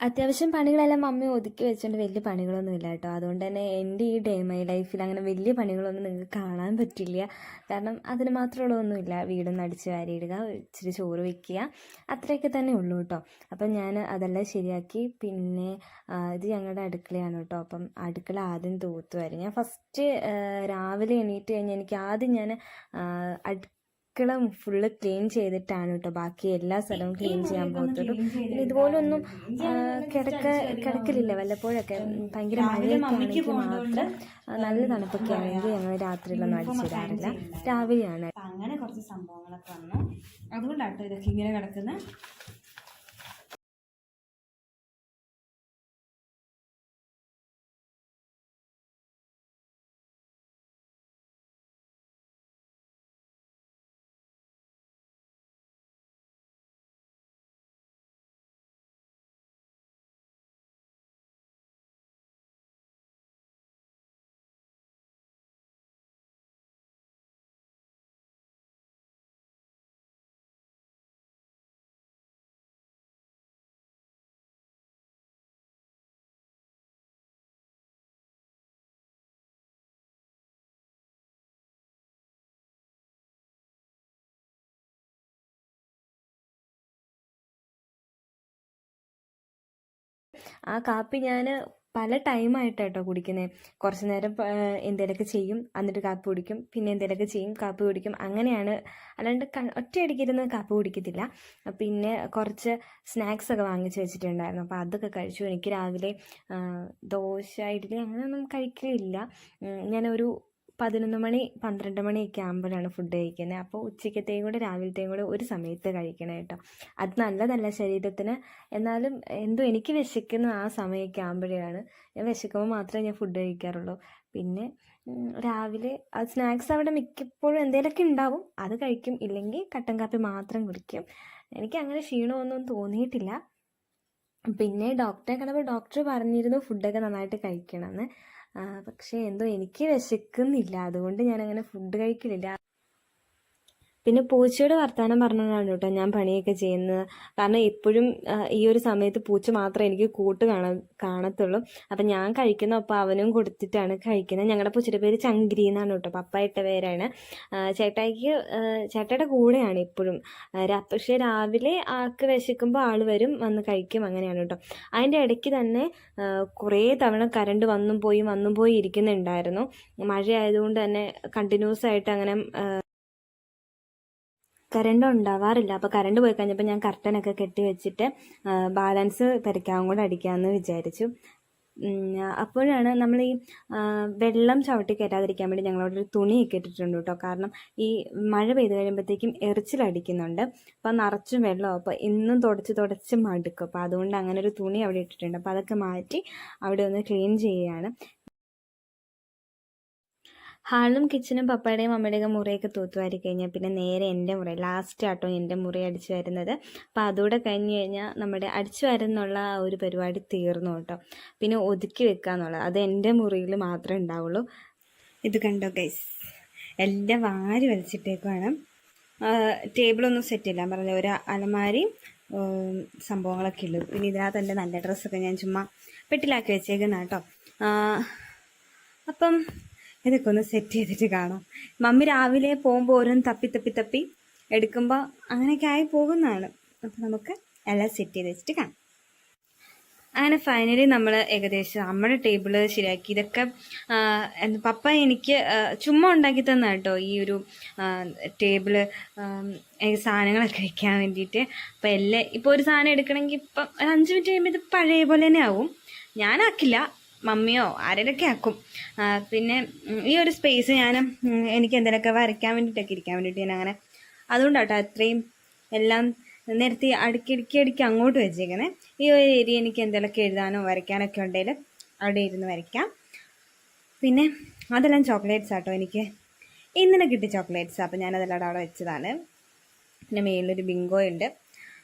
അത്യാവശ്യം പണികളെല്ലാം മമ്മി ഒതുക്കി വെച്ചുകൊണ്ട് വലിയ പണികളൊന്നും ഇല്ല കേട്ടോ. അതുകൊണ്ട് തന്നെ എൻ്റെ ഈ ഡേ മൈ ലൈഫിൽ അങ്ങനെ വലിയ പണികളൊന്നും നിങ്ങൾക്ക് കാണാൻ പറ്റില്ല. കാരണം അതിന് മാത്രമുള്ളതൊന്നുമില്ല. വീടൊന്ന് അടിച്ച് വാരിയിടുക, ഇച്ചിരി ചോറ് വയ്ക്കുക, അത്രയൊക്കെ തന്നെ ഉള്ളൂ കേട്ടോ. അപ്പം ഞാൻ അതെല്ലാം ശരിയാക്കി. പിന്നെ ഇത് ഞങ്ങളുടെ അടുക്കളയാണ് കേട്ടോ. അപ്പം അടുക്കള ആദ്യം തൂത്തുമായിരുന്നു. ഞാൻ ഫസ്റ്റ് രാവിലെ എണീറ്റ് കഴിഞ്ഞാൽ എനിക്ക് ആദ്യം ഞാൻ അടുക്കള ഫുള്ള് ക്ലീൻ ചെയ്തിട്ടാണ് കേട്ടോ ബാക്കി എല്ലാ സ്ഥലവും ക്ലീൻ ചെയ്യാൻ പോകത്തുള്ളൂ. പിന്നെ ഇതുപോലൊന്നും കിടക്കലില്ല. വല്ലപ്പോഴൊക്കെ ഭയങ്കര മഴയൊക്കെ ആണെങ്കിൽ മാത്രം, നല്ല തണുപ്പൊക്കെ ആണെങ്കിൽ ഞങ്ങൾ രാത്രിയിലൊന്നും അടിച്ചിടാറില്ല, രാവിലെയാണ്. അങ്ങനെ കുറച്ച് സംഭവങ്ങളൊക്കെ വന്നു, അതുകൊണ്ടാട്ടോ ഇതൊക്കെ ഇങ്ങനെ കിടക്കുന്നത്. ആ കാപ്പി ഞാൻ പല ടൈമായിട്ട് കേട്ടോ കുടിക്കുന്നത്. കുറച്ച് നേരം എന്തെങ്കിലുമൊക്കെ ചെയ്യും, എന്നിട്ട് കാപ്പി കുടിക്കും, പിന്നെ എന്തെങ്കിലുമൊക്കെ ചെയ്യും, കാപ്പി കുടിക്കും, അങ്ങനെയാണ്. അല്ലാണ്ട് ഒറ്റയടിക്കിരുന്ന് കാപ്പി കുടിക്കത്തില്ല. പിന്നെ കുറച്ച് സ്നാക്സൊക്കെ വാങ്ങിച്ച് വെച്ചിട്ടുണ്ടായിരുന്നു, അപ്പോൾ അതൊക്കെ കഴിച്ചു. എനിക്ക് രാവിലെ ദോശ, ഇഡ്ഡലി അങ്ങനെയൊന്നും കഴിക്കലില്ല. ഞാനൊരു 11 മണി 12 മണിയൊക്കെ ആകുമ്പോഴാണ് ഫുഡ് കഴിക്കുന്നത്. അപ്പോൾ ഉച്ചക്കത്തെയും കൂടെ രാവിലത്തെയും കൂടെ ഒരു സമയത്ത് കഴിക്കണം കേട്ടോ. അത് നല്ലതല്ല ശരീരത്തിന്. എന്നാലും എന്തോ എനിക്ക് വിശക്കുന്ന ആ സമയമൊക്കെ ആകുമ്പോഴാണ്. ഞാൻ വിശക്കുമ്പോൾ മാത്രമേ ഞാൻ ഫുഡ് കഴിക്കാറുള്ളൂ. പിന്നെ രാവിലെ സ്നാക്സ് അവിടെ മിക്കപ്പോഴും എന്തെങ്കിലുമൊക്കെ ഉണ്ടാവും, അത് കഴിക്കും. ഇല്ലെങ്കിൽ കട്ടൻ കാപ്പി മാത്രം കുടിക്കും. എനിക്ക് അങ്ങനെ ക്ഷീണമൊന്നും തോന്നിയിട്ടില്ല. പിന്നെ ഡോക്ടറെ കണ്ടപ്പോൾ ഡോക്ടർ പറഞ്ഞിരുന്നു ഫുഡൊക്കെ നന്നായിട്ട് കഴിക്കണമെന്ന്. പക്ഷേ എന്തോ എനിക്ക് വിശക്കുന്നില്ല, അതുകൊണ്ട് ഞാനങ്ങനെ ഫുഡ് കഴിക്കലില്ല. പിന്നെ പൂച്ചയുടെ വർത്തമാനം പറഞ്ഞതാണ് കേട്ടോ ഞാൻ പണിയൊക്കെ ചെയ്യുന്നത്. കാരണം എപ്പോഴും ഈ ഒരു സമയത്ത് പൂച്ച മാത്രമേ എനിക്ക് കൂട്ട് കാണത്തുള്ളൂ. അപ്പം ഞാൻ കഴിക്കുന്ന ഒപ്പം അവനും കൊടുത്തിട്ടാണ് കഴിക്കുന്നത്. ഞങ്ങളുടെ പൂച്ചയുടെ പേര് ചങ്കിരി എന്നാണ് കേട്ടോ, പപ്പ ഇട്ട പേരാണ്. ചേട്ടയുടെ കൂടെയാണ് എപ്പോഴും. പക്ഷേ രാവിലെ ആൾക്ക് വിശക്കുമ്പോൾ ആൾ വരും, വന്ന് കഴിക്കും, അങ്ങനെയാണ് കേട്ടോ. അതിൻ്റെ ഇടയ്ക്ക് തന്നെ കുറേ തവണ കറണ്ട് വന്നും പോയി ഇരിക്കുന്നുണ്ടായിരുന്നു. മഴ ആയതുകൊണ്ട് തന്നെ കണ്ടിന്യൂസ് ആയിട്ട് അങ്ങനെ കറണ്ട് ഉണ്ടാവാറില്ല. അപ്പോൾ കറണ്ട് പോയി കഴിഞ്ഞപ്പോൾ ഞാൻ കർട്ടനൊക്കെ കെട്ടി വെച്ചിട്ട് ബാലൻസ് പെരയ്ക്കാവും കൂടെ അടിക്കാമെന്ന് വിചാരിച്ചു. അപ്പോഴാണ് നമ്മൾ ഈ വെള്ളം ചവിട്ടി കയറ്റാതിരിക്കാൻ വേണ്ടി ഞങ്ങളവിടെ ഒരു തുണിയൊക്കെ ഇട്ടിട്ടുണ്ട് കേട്ടോ. കാരണം ഈ മഴ പെയ്ത് കഴിയുമ്പോഴത്തേക്കും എറിച്ചിലടിക്കുന്നുണ്ട്, അപ്പോൾ നിറച്ചും വെള്ളം, അപ്പോൾ ഇന്നും തുടച്ച് മടുക്കും. അപ്പോൾ അതുകൊണ്ട് അങ്ങനെ ഒരു തുണി അവിടെ ഇട്ടിട്ടുണ്ട്. അപ്പോൾ അതൊക്കെ മാറ്റി അവിടെ ഒന്ന് ക്ലീൻ ചെയ്യുകയാണ്. ഹാളും കിച്ചനും പപ്പയുടെയും അമ്മയുടെയൊക്കെ മുറിയൊക്കെ തൂത്തുവാരി കഴിഞ്ഞാൽ പിന്നെ നേരെ എൻ്റെ മുറി, ലാസ്റ്റ് ആട്ടോ എൻ്റെ മുറി അടിച്ചു വരുന്നത്. അപ്പോൾ അതുകൂടെ കഴിഞ്ഞ് കഴിഞ്ഞാൽ നമ്മുടെ അടിച്ചു വരുന്നുള്ള ആ ഒരു പരിപാടി തീർന്നു കേട്ടോ. പിന്നെ ഒതുക്കി വെക്കുക എന്നുള്ളത് അത് എൻ്റെ മുറിയിൽ മാത്രമേ ഉണ്ടാവുള്ളൂ. ഇത് കണ്ടോ ഗൈസ്, എല്ലാം വാരി വലിച്ചിട്ടേക്കുവാണ്. ടേബിളൊന്നും സെറ്റ് ഇല്ല പറഞ്ഞ ഒരു അലമാരിയും സംഭവങ്ങളൊക്കെ ഉള്ളൂ. പിന്നെ ഇതിനകത്ത് എൻ്റെ നല്ല ഡ്രസ്സൊക്കെ ഞാൻ ചുമ്മാ പെട്ടിലാക്കി വെച്ചേക്കുന്ന കേട്ടോ. അപ്പം ഇതൊക്കെ ഒന്ന് സെറ്റ് ചെയ്തിട്ട് കാണാം. മമ്മി രാവിലെ പോകുമ്പോൾ ഓരോന്ന് തപ്പി എടുക്കുമ്പോൾ അങ്ങനെയൊക്കെ ആയി പോകുന്നതാണ്. അപ്പം നമുക്ക് എല്ലാം സെറ്റ് ചെയ്ത് വെച്ചിട്ട് കാണാം. അങ്ങനെ ഫൈനലി നമ്മൾ ഏകദേശം നമ്മുടെ ടേബിള് ശരിയാക്കി. ഇതൊക്കെ പപ്പ എനിക്ക് ചുമ്മാ ഉണ്ടാക്കി തന്ന കേട്ടോ ഈ ഒരു ടേബിള്, സാധനങ്ങളൊക്കെ വയ്ക്കാൻ വേണ്ടിയിട്ട്. അപ്പോൾ ഇപ്പോൾ ഒരു സാധനം എടുക്കണമെങ്കിൽ ഇപ്പം ഒരു 5 മിനിറ്റ് കഴിയുമ്പോൾ ഇത് പഴയ പോലെ തന്നെ ആവും. ഞാനാക്കില്ല, മമ്മിയോ ആരെങ്കിലൊക്കെ ആക്കും. പിന്നെ ഈ ഒരു സ്പേസ് ഞാൻ എനിക്ക് എന്തെങ്കിലുമൊക്കെ വരയ്ക്കാൻ വേണ്ടിയിട്ടൊക്കെ ഇരിക്കാൻ വേണ്ടിയിട്ട് ഞാൻ അങ്ങനെ അതുകൊണ്ടാട്ടോ അത്രയും എല്ലാം നേരത്തെ അടുക്കി അങ്ങോട്ട് വെച്ചേക്കണേ. ഈ ഒരു ഏരിയ എനിക്ക് എന്തെങ്കിലുമൊക്കെ എഴുതാനോ വരയ്ക്കാനൊക്കെ ഉണ്ടെങ്കിൽ അവിടെ ഇരുന്ന് വരയ്ക്കാം. പിന്നെ അതെല്ലാം ചോക്ലേറ്റ്സ് ആട്ടോ, എനിക്ക് ഇന്നലെ കിട്ടിയ ചോക്ലേറ്റ്സ്. അപ്പോൾ ഞാനതെല്ലാം അവിടെ വെച്ചതാണ്. പിന്നെ മേളിലൊരു ബിങ്കോ ഉണ്ട്.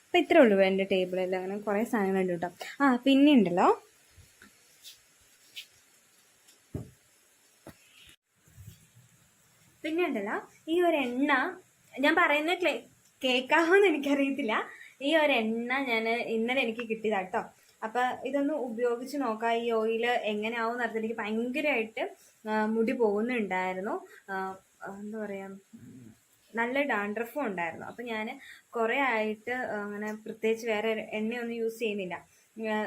അപ്പോൾ ഇത്രേ ഉള്ളൂ എൻ്റെ ടേബിളിൽ. അങ്ങനെ കുറേ സാധനങ്ങളുണ്ട് കേട്ടോ. പിന്നെ ഉണ്ടല്ലോ ഈ ഒരു എണ്ണ ഞാൻ പറയുന്നത് കേൾക്കാമോന്ന് എനിക്കറിയത്തില്ല. ഈ ഒരു എണ്ണ ഞാൻ ഇന്നലെ എനിക്ക് കിട്ടിയതാട്ടോ. അപ്പം ഇതൊന്ന് ഉപയോഗിച്ച് നോക്കാം, ഈ ഓയിൽ എങ്ങനെയാവും എന്നറിയാം. എനിക്ക് ഭയങ്കരമായിട്ട് മുടി പോകുന്നുണ്ടായിരുന്നു, എന്താ പറയുക, നല്ല ഡാൻഡ്രഫും ഉണ്ടായിരുന്നു. അപ്പം ഞാൻ കുറേ ആയിട്ട് അങ്ങനെ പ്രത്യേകിച്ച് വേറെ എണ്ണയൊന്നും യൂസ് ചെയ്യുന്നില്ല.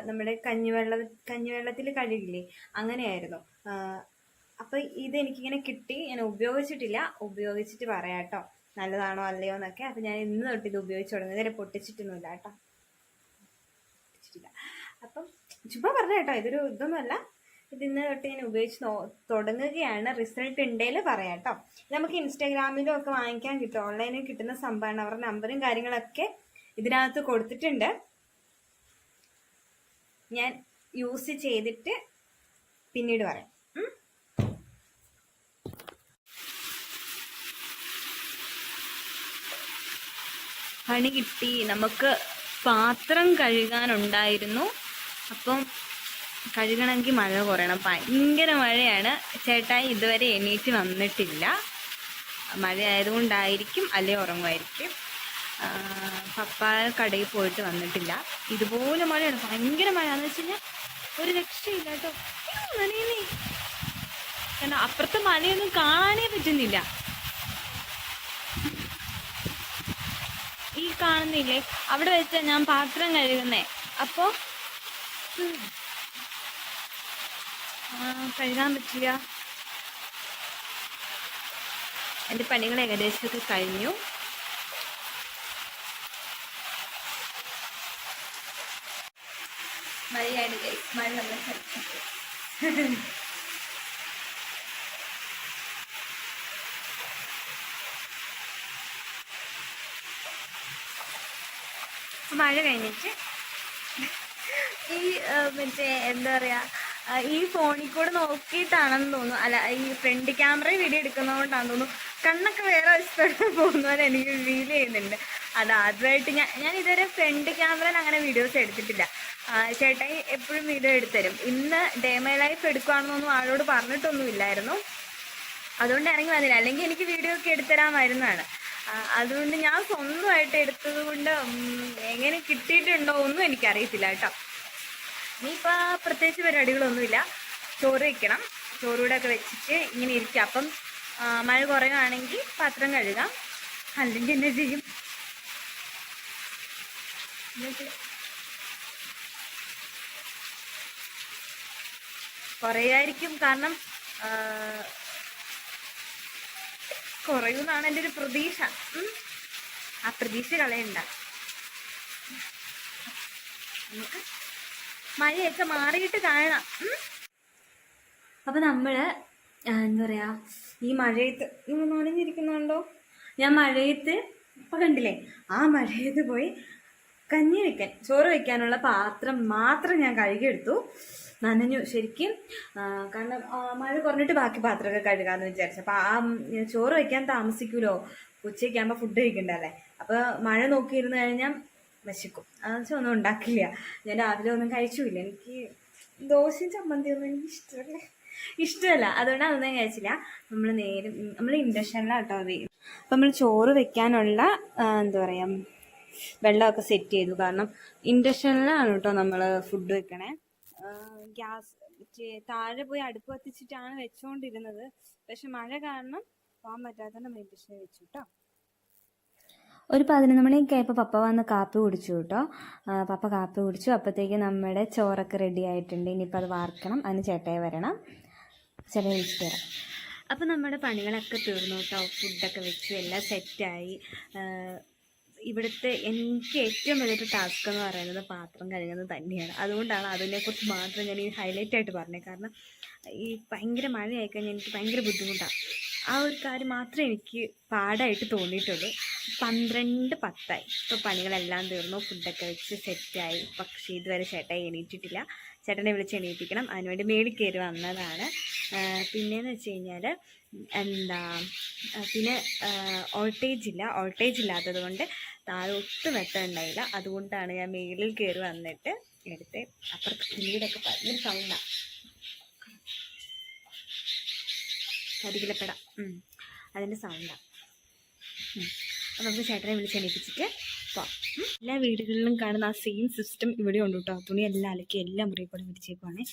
നമ്മുടെ കഞ്ഞിവെള്ളത്തിൽ കഴുകില്ലേ, അങ്ങനെയായിരുന്നു. അപ്പം ഇതെനിക്കിങ്ങനെ കിട്ടി, ഞാൻ ഉപയോഗിച്ചിട്ടില്ല. ഉപയോഗിച്ചിട്ട് പറയാം കേട്ടോ നല്ലതാണോ അല്ലയോ എന്നൊക്കെ. അപ്പം ഞാൻ ഇന്ന് തൊട്ട് ഇത് ഉപയോഗിച്ച് തുടങ്ങുന്നത്. ഇതുവരെ പൊട്ടിച്ചിട്ടൊന്നുമില്ല കേട്ടോ, പൊട്ടിച്ചിട്ടില്ല. അപ്പം ചുമ്മാ പറഞ്ഞ കേട്ടോ, ഇതൊന്നുമല്ല. ഇതിന്ന് തൊട്ട് ഞാൻ ഉപയോഗിച്ച് തുടങ്ങുകയാണ്. റിസൾട്ട് ഉണ്ടെങ്കിൽ പറയാം കേട്ടോ. നമുക്ക് ഇൻസ്റ്റാഗ്രാമിലും ഒക്കെ വാങ്ങിക്കാൻ കിട്ടും, ഓൺലൈനിൽ കിട്ടുന്ന സംഭവമാണ്. അവരുടെ നമ്പറും കാര്യങ്ങളൊക്കെ ഇതിനകത്ത് കൊടുത്തിട്ടുണ്ട്. ഞാൻ യൂസ് ചെയ്തിട്ട് പിന്നീട് പറയാം. പണി കിട്ടി, നമുക്ക് പാത്രം കഴുകാനുണ്ടായിരുന്നു. അപ്പം കഴുകണമെങ്കിൽ മഴ കുറയണം. ഭയങ്കര മഴയാണ്. ചേട്ടായി ഇതുവരെ എണീറ്റ് വന്നിട്ടില്ല. മഴ ആയതുകൊണ്ടായിരിക്കും, അല്ലേ ഉറങ്ങുമായിരിക്കും. പപ്പ കടയിൽ പോയിട്ട് വന്നിട്ടില്ല. ഇതുപോലെ മഴയാണ്, ഭയങ്കര മഴ എന്ന് വെച്ച് കഴിഞ്ഞാൽ ഒരു രക്ഷയില്ല കേട്ടോ. നനയുന്നേ, കാരണം അപ്പുറത്തെ മഴയൊന്നും കാണാനേ പറ്റുന്നില്ല. ഈ കാണുന്നില്ലേ, അവിടെ വെച്ചാൽ ഞാൻ പാത്രം കഴുകുന്നേ. അപ്പോൾ കഴുകാൻ പറ്റില്ല. എൻ്റെ പണികൾ ഏകദേശമൊക്കെ കഴിഞ്ഞു. മഴയാണ്, മഴ നല്ല മഴ കഴിഞ്ഞിട്ട് ഈ മറ്റേ എന്താ പറയുക, ഈ ഫോണിൽ കൂടെ നോക്കിയിട്ടാണെന്ന് തോന്നുന്നു, അല്ല ഈ ഫ്രണ്ട് ക്യാമറ വീഡിയോ എടുക്കുന്നതുകൊണ്ടാണെന്ന് തോന്നുന്നു, കണ്ണൊക്കെ വേറെ വശത്തോടെ പോകുന്ന പോലെ എനിക്ക് ഫീൽ ചെയ്യുന്നുണ്ട്. അത് ആദ്യമായിട്ട് ഞാൻ ഇതുവരെ ഫ്രണ്ട് ക്യാമറയിൽ അങ്ങനെ വീഡിയോസ് എടുത്തിട്ടില്ല. ചേട്ടായി എപ്പോഴും വീഡിയോ എടുത്തരും. ഇന്ന് ഡേ മൈ ലൈഫ് എടുക്കുകയാണെന്നൊന്നും ആളോട് പറഞ്ഞിട്ടൊന്നുമില്ലായിരുന്നു, അതുകൊണ്ട് ഇറങ്ങി വന്നില്ല. അല്ലെങ്കിൽ എനിക്ക് വീഡിയോ ഒക്കെ എടുത്തരാമായിരുന്നതാണ്. അതുകൊണ്ട് ഞാൻ സ്വന്തമായിട്ട് എടുത്തത് കൊണ്ട് എങ്ങനെ കിട്ടിയിട്ടുണ്ടോ ഒന്നും എനിക്കറിയത്തില്ല കേട്ടോ. ഇനിയിപ്പോൾ പ്രത്യേകിച്ച് പരിപാടികളൊന്നുമില്ല. ചോറ് വയ്ക്കണം, ചോറൂടെ ഒക്കെ വെച്ചിട്ട് ഇങ്ങനെ ഇരിക്കുക. അപ്പം മഴ കുറയുകയാണെങ്കിൽ പാത്രം കഴുകാം, അല്ലെങ്കിൽ എന്നെ ചെയ്യും. കുറയായിരിക്കും, കാരണം കുറയുമെന്നാണ് എൻ്റെ ഒരു പ്രതീക്ഷ. ആ പ്രതീക്ഷ കളയണ്ട. നമുക്ക് മഴയൊക്കെ മാറിയിട്ട് കാണാം. അപ്പം നമ്മൾ എന്താ പറയുക, ഈ മഴയത്ത് നനഞ്ഞിരിക്കുന്നുണ്ടോ, ഞാൻ മഴയത്ത് ഇപ്പം കണ്ടില്ലേ, ആ മഴയത്ത് പോയി കഞ്ഞി വെക്കാൻ, ചോറ് വെക്കാനുള്ള പാത്രം മാത്രം ഞാൻ കഴുകിയെടുത്തു. നനഞ്ഞു ശരിക്കും, കാരണം മഴ കുറഞ്ഞിട്ട് ബാക്കി പാത്രമൊക്കെ കഴുകാമെന്ന് വിചാരിച്ചു. അപ്പോൾ ചോറ് വയ്ക്കാൻ താമസിക്കുമല്ലോ, ഉച്ചയ്ക്കാകുമ്പോൾ ഫുഡ് കഴിക്കണ്ടല്ലേ. അപ്പോൾ മഴ നോക്കിയിരുന്നു കഴിഞ്ഞാൽ വിശക്കും, അതെന്ന് വെച്ചാൽ ഒന്നും ഉണ്ടാക്കില്ല. ഞാൻ രാവിലെ ഒന്നും കഴിച്ചില്ല. എനിക്ക് ദോശയും ചമ്മന്തിയൊന്നും എനിക്ക് ഇഷ്ടമല്ല, അതുകൊണ്ട് അതൊന്നും കഴിച്ചില്ല. നമ്മൾ ഇൻഡക്ഷനിലാണ് കേട്ടോ അത്. അപ്പം നമ്മൾ ചോറ് വെക്കാനുള്ള എന്താ പറയുക വെള്ളമൊക്കെ സെറ്റ് ചെയ്തു. കാരണം ഇൻഡക്ഷനിലാണ് കേട്ടോ നമ്മൾ ഫുഡ് വെക്കണേ. ഗ്യാസ് താഴെ പോയി അടുപ്പ് കത്തിച്ചിട്ടാണ് വെച്ചുകൊണ്ടിരുന്നത്. പക്ഷെ മഴ കാരണം പോകാൻ പറ്റാത്തതുകൊണ്ട് നമ്മൾ ഇൻഡക്ഷനിൽ വെച്ചു കേട്ടോ. ഒരു 11 മണിയൊക്കെ ആയപ്പോൾ പപ്പ വന്ന് കാപ്പി കുടിച്ചു കേട്ടോ. പപ്പ കാപ്പി കുടിച്ചു. അപ്പോഴത്തേക്ക് നമ്മുടെ ചോറൊക്കെ റെഡി ആയിട്ടുണ്ട്. ഇനിയിപ്പോൾ അത് വാർക്കണം. അതിന് ചേട്ടായി വരണം. ചേട്ടായി വിളിച്ചിട്ട് വരാം. അപ്പോൾ നമ്മുടെ പണികളൊക്കെ തീർന്നു കേട്ടോ. ഫുഡൊക്കെ വെച്ചു, എല്ലാം സെറ്റായി. ഇവിടുത്തെ എനിക്ക് ഏറ്റവും വലിയൊരു ടാസ്ക് എന്ന് പറയുന്നത് പാത്രം കഴുകുന്നത് തന്നെയാണ്. അതുകൊണ്ടാണ് അതിനെക്കുറിച്ച് മാത്രം ഞാൻ ഈ ഹൈലൈറ്റ് ആയിട്ട് പറഞ്ഞത്. കാരണം ഈ ഭയങ്കര മഴയായിക്കഴിഞ്ഞാൽ എനിക്ക് ഭയങ്കര ബുദ്ധിമുട്ടാണ്. ആ ഒരു കാര്യം മാത്രമേ എനിക്ക് പാടായിട്ട് തോന്നിയിട്ടുള്ളൂ. 12:10 ഇപ്പോൾ പണികളെല്ലാം തീർന്നു, ഫുഡൊക്കെ വെച്ച് സെറ്റായി. പക്ഷേ ഇതുവരെ ചേട്ടായി എണീറ്റിട്ടില്ല. ചേട്ടനെ വിളിച്ച് എണീപ്പിക്കണം. അതിനുവേണ്ടി മേളിൽ കയറി വന്നതാണ്. പിന്നെയെന്ന് വെച്ച് കഴിഞ്ഞാൽ പിന്നെ വോൾട്ടേജ് ഇല്ലാത്തത് കൊണ്ട് താഴെ ഒട്ടും വെട്ടം ഉണ്ടായില്ല. അതുകൊണ്ടാണ് ഞാൻ മേളിൽ കയറി വന്നിട്ട് എടുത്ത്. അപ്പുറത്ത് വീടൊക്കെ ഭയങ്കര സൗണ്ടാണ്, കരികിലപ്പെട, അതിൻ്റെ സൗണ്ടാണ്. അപ്പോൾ നമുക്ക് ചേട്ടനെ വിളിച്ചെണീപ്പിച്ചിട്ട് പോവാം. എല്ലാ വീടുകളിലും കാണുന്ന ആ സെയിം സിസ്റ്റം ഇവിടെ ഉണ്ട് കേട്ടോ. തുണി എല്ലാം അലക്കി എല്ലാം മുറിയിൽ കൂടെ വിരിച്ചേക്കുവാണ്.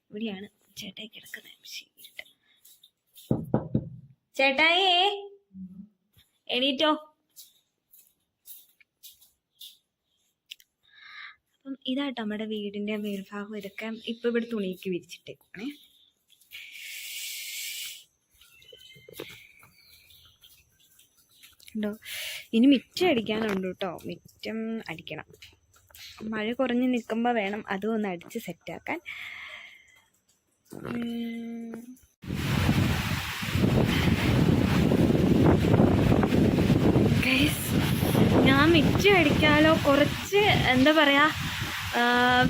ഇവിടെയാണ് ചേട്ടായി കിടക്കുന്നത്. ശരിട്ട് ചേട്ടായി എണീറ്റോ. അപ്പം ഇതാട്ടോ നമ്മുടെ വീടിൻ്റെ മേൽഭാഗം. ഇതൊക്കെ ഇപ്പം ഇവിടെ തുണിക്ക് വിരിച്ചിട്ടേക്കുവാണേ. ഉണ്ടോ, ഇനി മിറ്റം അടിക്കാനുണ്ട് കേട്ടോ. മിറ്റം അടിക്കണം. മഴ കുറഞ്ഞ് നിൽക്കുമ്പോൾ വേണം അതും ഒന്ന് അടിച്ച് സെറ്റാക്കാൻ. ഞാൻ മിറ്റം അടിക്കാലോ, കുറച്ച് എന്താ പറയുക,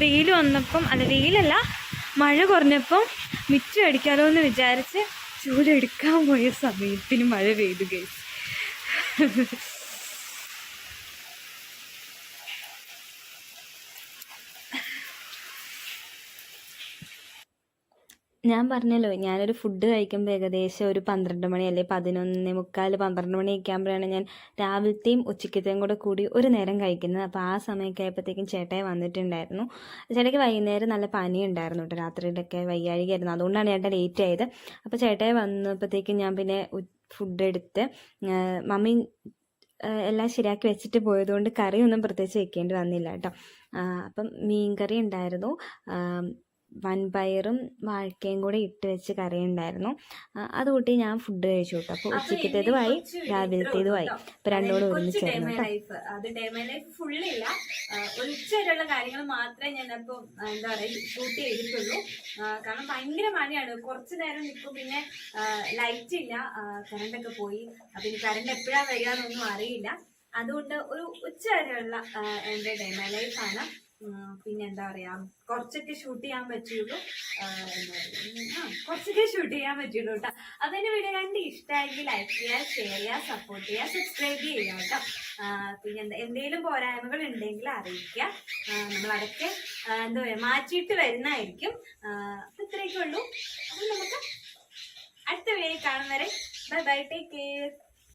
വെയിൽ വന്നപ്പം, അല്ല വെയിലല്ല മഴ കുറഞ്ഞപ്പം മിറ്റം അടിക്കാലോ എന്ന് വിചാരിച്ച് ചൂലെടുക്കാൻ പോയ സമയത്തിന് മഴ പെയ്തു ഗൈസ്. ഞാൻ പറഞ്ഞല്ലോ, ഞാനൊരു ഫുഡ് കഴിക്കുമ്പോൾ ഏകദേശം ഒരു 12 മണി അല്ലെ 11:45, 12 മണിയൊക്കെ ആകുമ്പോഴാണ് ഞാൻ രാവിലത്തെയും ഉച്ചക്കത്തെയും കൂടി ഒരു നേരം കഴിക്കുന്നത്. അപ്പോൾ ആ സമയമൊക്കെ ആയപ്പോഴത്തേക്കും ചേട്ടായി വന്നിട്ടുണ്ടായിരുന്നു. ചേട്ടയ്ക്ക് വൈകുന്നേരം നല്ല പനി ഉണ്ടായിരുന്നു കേട്ടോ. രാത്രിയിലൊക്കെ വയ്യാഴികയായിരുന്നു. അതുകൊണ്ടാണ് ചേട്ടാ ലേറ്റ് ആയത്. അപ്പോൾ ചേട്ടായി വന്നപ്പോഴത്തേക്കും ഞാൻ പിന്നെ ഫുഡ് എടുത്ത് മമ്മി എല്ലാം ശരിയാക്കി വെച്ചിട്ട് പോയതുകൊണ്ട് കറിയൊന്നും പ്രത്യേകിച്ച് വെക്കേണ്ടി വന്നില്ല കേട്ടോ. അപ്പം മീൻ കറി ഉണ്ടായിരുന്നു, വൻപയറും വാഴക്കയും കൂടെ ഇട്ട് വെച്ച് കറി ഉണ്ടായിരുന്നു. അതുകൂട്ടി ഞാൻ ഫുഡ് കഴിച്ചു കേട്ടോ. അപ്പോൾ ഉച്ചക്കത്തേതുമായി രാവിലത്തേതുമായി ഇപ്പം രണ്ടോടും ഒരുമിച്ചായിരുന്നു കേട്ടോ. അത് ഡേ മൈ ലൈഫ് ഫുള്ളില്ല, ഒരു ഉച്ചവരെയുള്ള കാര്യങ്ങൾ മാത്രമേ ഞാനപ്പോൾ എന്താ പറയുക ഷൂട്ട് ചെയ്തിട്ടുള്ളൂ. കാരണം ഭയങ്കര മഴയാണ്. കുറച്ച് നേരം നിൽക്കും, പിന്നെ ലൈറ്റ് ഇല്ല, കറണ്ടൊക്കെ പോയി. പിന്നെ കറണ്ട് എപ്പോഴാണ് വരിക എന്നൊന്നും അറിയില്ല. അതുകൊണ്ട് ഒരു ഉച്ചവരെയുള്ള എൻ്റെ ഡേ മൈ ലൈഫാണ്. പിന്നെ എന്താ പറയാ, കുറച്ചൊക്കെ ഷൂട്ട് ചെയ്യാൻ പറ്റുള്ളൂ. കുറച്ചൊക്കെ ഷൂട്ട് ചെയ്യാൻ പറ്റുള്ളൂ കേട്ടോ. അതിന്റെ വീഡിയോ കണ്ട് ഇഷ്ടമായെങ്കിൽ ലൈക്ക് ചെയ്യുക, ഷെയർ ചെയ്യുക, സപ്പോർട്ട് ചെയ്യുക, സബ്സ്ക്രൈബ് ചെയ്യുക കേട്ടോ. പിന്നെ എന്തെങ്കിലും പോരായ്മകൾ ഉണ്ടെങ്കിൽ അറിയിക്കുക. നമ്മൾ അതൊക്കെ എന്താ പറയാ മാറ്റിയിട്ട് വരുന്നതായിരിക്കും. അപ്പൊ ഇത്രയൊക്കെ ഉള്ളൂ. അപ്പൊ നമുക്ക് അടുത്ത വീഡിയോ കാണും വരെ ബൈ ബൈ, ടേക്ക് കെയർ.